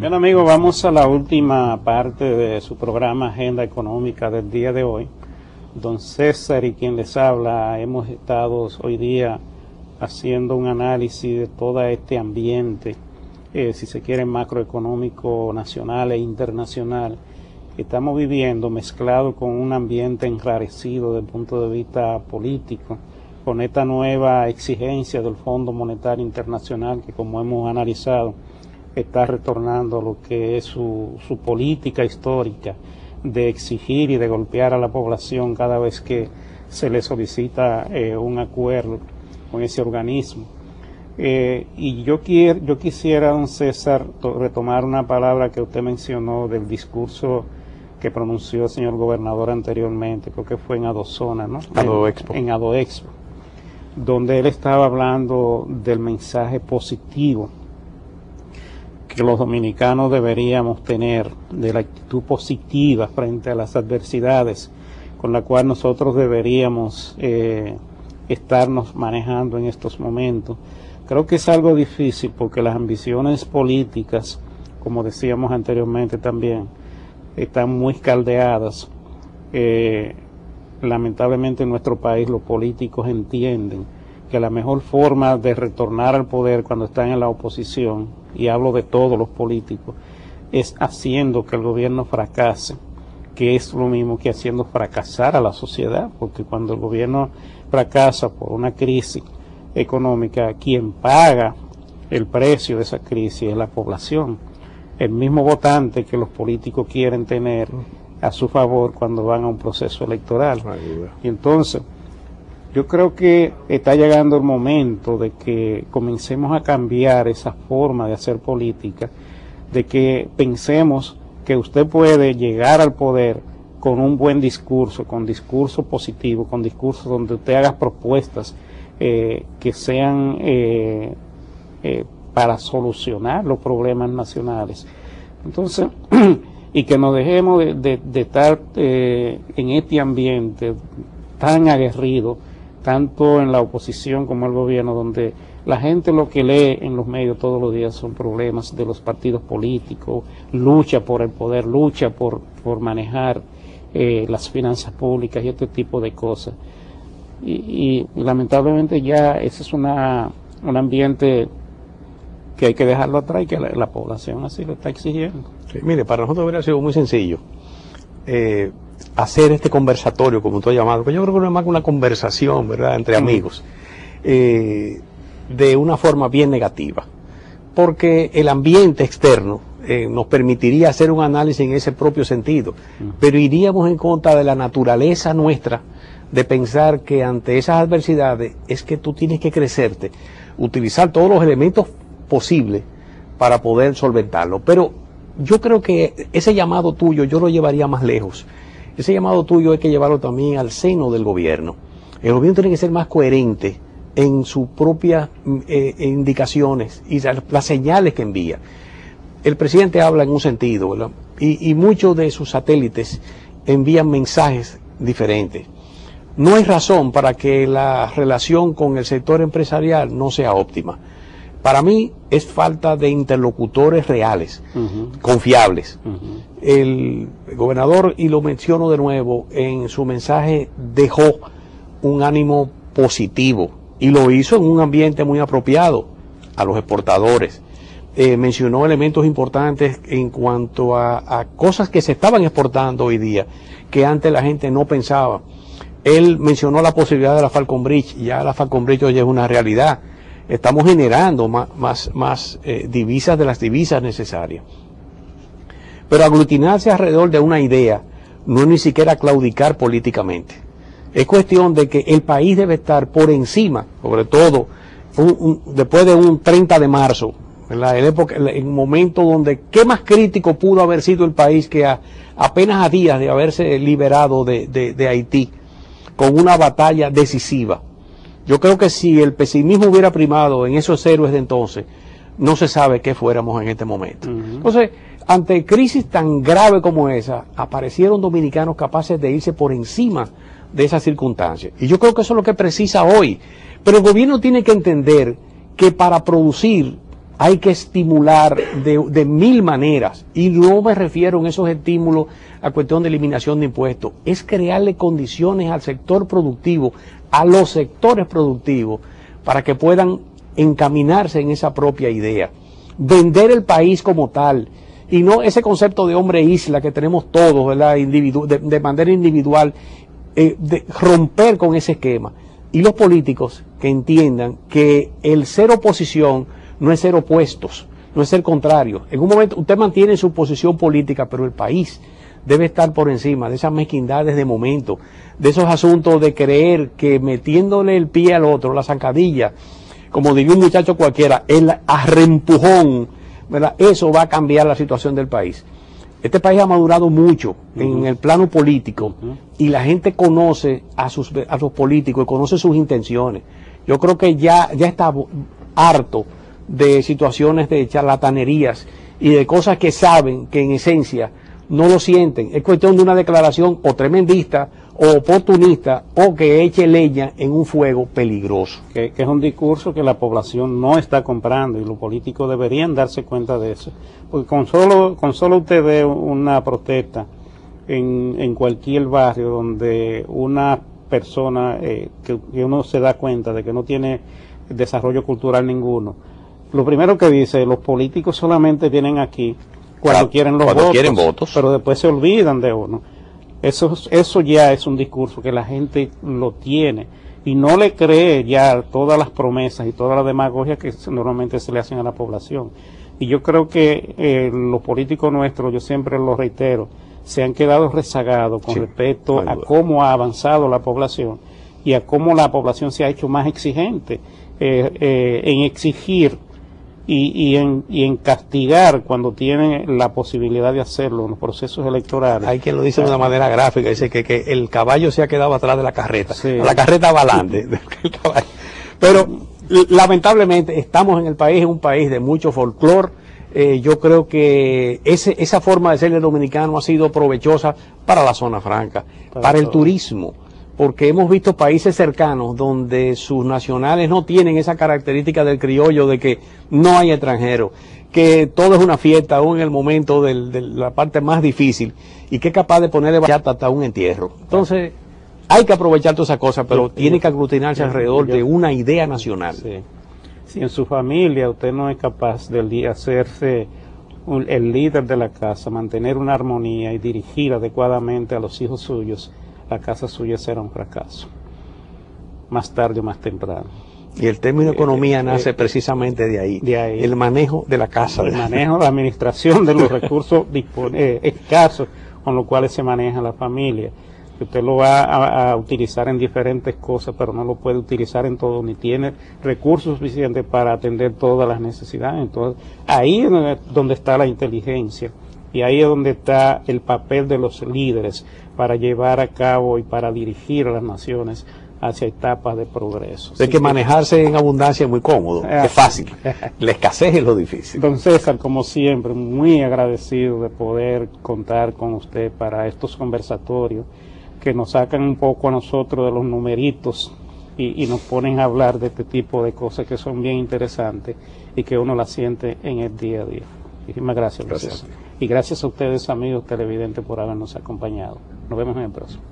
Bien, amigos, vamos a la última parte de su programa Agenda Económica del día de hoy. Don César y quien les habla, hemos estado hoy día haciendo un análisis de todo este ambiente, si se quiere, macroeconómico nacional e internacional, que estamos viviendo, mezclado con un ambiente enrarecido desde el punto de vista político, con esta nueva exigencia del Fondo Monetario Internacional, que, como hemos analizado, está retornando a lo que es su política histórica de exigir y de golpear a la población cada vez que se le solicita un acuerdo con ese organismo. Y yo quisiera, don César, retomar una palabra que usted mencionó del discurso que pronunció el señor gobernador anteriormente, creo que fue en Adozona, ¿no? En Adoexpo, donde él estaba hablando del mensaje positivo que los dominicanos deberíamos tener, de la actitud positiva frente a las adversidades con la cual nosotros deberíamos estarnos manejando en estos momentos. Creo que es algo difícil porque las ambiciones políticas, como decíamos anteriormente también, están muy caldeadas. Lamentablemente en nuestro país los políticos entienden que la mejor forma de retornar al poder cuando están en la oposición, y hablo de todos los políticos, es haciendo que el gobierno fracase, que es lo mismo que haciendo fracasar a la sociedad, porque cuando el gobierno fracasa por una crisis económica, quien paga el precio de esa crisis es la población, el mismo votante que los políticos quieren tener a su favor cuando van a un proceso electoral. Y entonces yo creo que está llegando el momento de que comencemos a cambiar esa forma de hacer política, de que pensemos que usted puede llegar al poder con un buen discurso, con discurso positivo, con discurso donde usted haga propuestas que sean para solucionar los problemas nacionales. Entonces, y que nos dejemos de estar en este ambiente tan aguerrido, tanto en la oposición como en el gobierno, donde la gente lo que lee en los medios todos los días son problemas de los partidos políticos, lucha por el poder, lucha por manejar las finanzas públicas y este tipo de cosas. Y lamentablemente ya ese es un ambiente que hay que dejarlo atrás y que la población así lo está exigiendo. Sí, mire, para nosotros hubiera sido muy sencillo hacer este conversatorio, como tú has llamado, que yo creo que no es más que una conversación, ¿verdad?, entre amigos, de una forma bien negativa, porque el ambiente externo nos permitiría hacer un análisis en ese propio sentido, pero iríamos en contra de la naturaleza nuestra de pensar que ante esas adversidades es que tú tienes que crecerte, utilizar todos los elementos posibles para poder solventarlo. Pero yo creo que ese llamado tuyo yo lo llevaría más lejos. Ese llamado tuyo hay que llevarlo también al seno del gobierno. El gobierno tiene que ser más coherente en sus propias indicaciones y las señales que envía. El presidente habla en un sentido, ¿verdad?, y muchos de sus satélites envían mensajes diferentes. No hay razón para que la relación con el sector empresarial no sea óptima. Para mí es falta de interlocutores reales, confiables. El gobernador, y lo menciono de nuevo, en su mensaje dejó un ánimo positivo y lo hizo en un ambiente muy apropiado a los exportadores. Mencionó elementos importantes en cuanto a cosas que se estaban exportando hoy día, que antes la gente no pensaba. Él mencionó la posibilidad de la Falcon Bridge, ya la Falcon Bridge hoy es una realidad. Estamos generando más divisas de las divisas necesarias. Pero aglutinarse alrededor de una idea no es ni siquiera claudicar políticamente. Es cuestión de que el país debe estar por encima, sobre todo después de un 30 de marzo, el momento donde qué más crítico pudo haber sido el país que apenas a días de haberse liberado de Haití, con una batalla decisiva. Yo creo que si el pesimismo hubiera primado en esos héroes de entonces, no se sabe qué fuéramos en este momento. Entonces, ante crisis tan grave como esa, aparecieron dominicanos capaces de irse por encima de esas circunstancias. Y yo creo que eso es lo que precisa hoy. Pero el gobierno tiene que entender que para producir hay que estimular de mil maneras, y no me refiero en esos estímulos a cuestión de eliminación de impuestos, es crearle condiciones al sector productivo, a los sectores productivos, para que puedan encaminarse en esa propia idea, vender el país como tal, y no ese concepto de hombre isla que tenemos todos, ¿verdad? De manera individual, de romper con ese esquema. Y los políticos que entiendan que el ser oposición no es ser opuestos, no es ser contrario. En un momento usted mantiene su posición política, pero el país debe estar por encima de esas mezquindades de momento, de esos asuntos de creer que metiéndole el pie al otro, la zancadilla, como diría un muchacho cualquiera, el arrempujón, ¿verdad? Eso va a cambiar la situación del país. Este país ha madurado mucho en el plano político y la gente conoce a los políticos y conoce sus intenciones. Yo creo que ya está harto de situaciones de charlatanerías y de cosas que saben que en esencia no lo sienten. Es cuestión de una declaración o tremendista o oportunista o que eche leña en un fuego peligroso. Que es un discurso que la población no está comprando y los políticos deberían darse cuenta de eso. Porque con solo usted ve una protesta en cualquier barrio donde una persona que uno se da cuenta de que no tiene desarrollo cultural ninguno, lo primero que dice, los políticos solamente vienen aquí cuando quieren los votos, pero después se olvidan de uno. Eso ya es un discurso que la gente lo tiene y no le cree ya todas las promesas y toda la demagogia que normalmente se le hacen a la población. Y yo creo que los políticos nuestros, yo siempre lo reitero, se han quedado rezagados con respecto a cómo ha avanzado la población y a cómo la población se ha hecho más exigente en exigir y en castigar cuando tienen la posibilidad de hacerlo en los procesos electorales. Hay quien lo dice de una manera gráfica, dice que el caballo se ha quedado atrás de la carreta, la carreta va adelante. Pero lamentablemente estamos en un país de mucho folclore. Yo creo que esa forma de ser el dominicano ha sido provechosa para la zona franca, para el turismo, porque hemos visto países cercanos donde sus nacionales no tienen esa característica del criollo de que no hay extranjeros, que todo es una fiesta aún en el momento de la parte más difícil y que es capaz de ponerle bachata hasta un entierro. Entonces hay que aprovechar todas esas cosas, pero tiene que aglutinarse alrededor de una idea nacional. Si en su familia usted no es capaz de hacerse el líder de la casa, mantener una armonía y dirigir adecuadamente a los hijos suyos, la casa suya será un fracaso, más tarde o más temprano. Y el término economía nace precisamente de ahí, el manejo de la casa. El manejo, la administración de los recursos escasos con los cuales se maneja la familia. Que usted lo va a utilizar en diferentes cosas, pero no lo puede utilizar en todo, ni tiene recursos suficientes para atender todas las necesidades. Entonces, ahí es donde está la inteligencia. Y ahí es donde está el papel de los líderes para llevar a cabo y para dirigir a las naciones hacia etapas de progreso. Hay que manejarse en abundancia es muy cómodo, es fácil. La escasez es lo difícil. Don César, como siempre, muy agradecido de poder contar con usted para estos conversatorios que nos sacan un poco a nosotros de los numeritos y nos ponen a hablar de este tipo de cosas que son bien interesantes y que uno las siente en el día a día. Muchísimas gracias. Y gracias a ustedes, amigos televidentes, por habernos acompañado. Nos vemos en el próximo.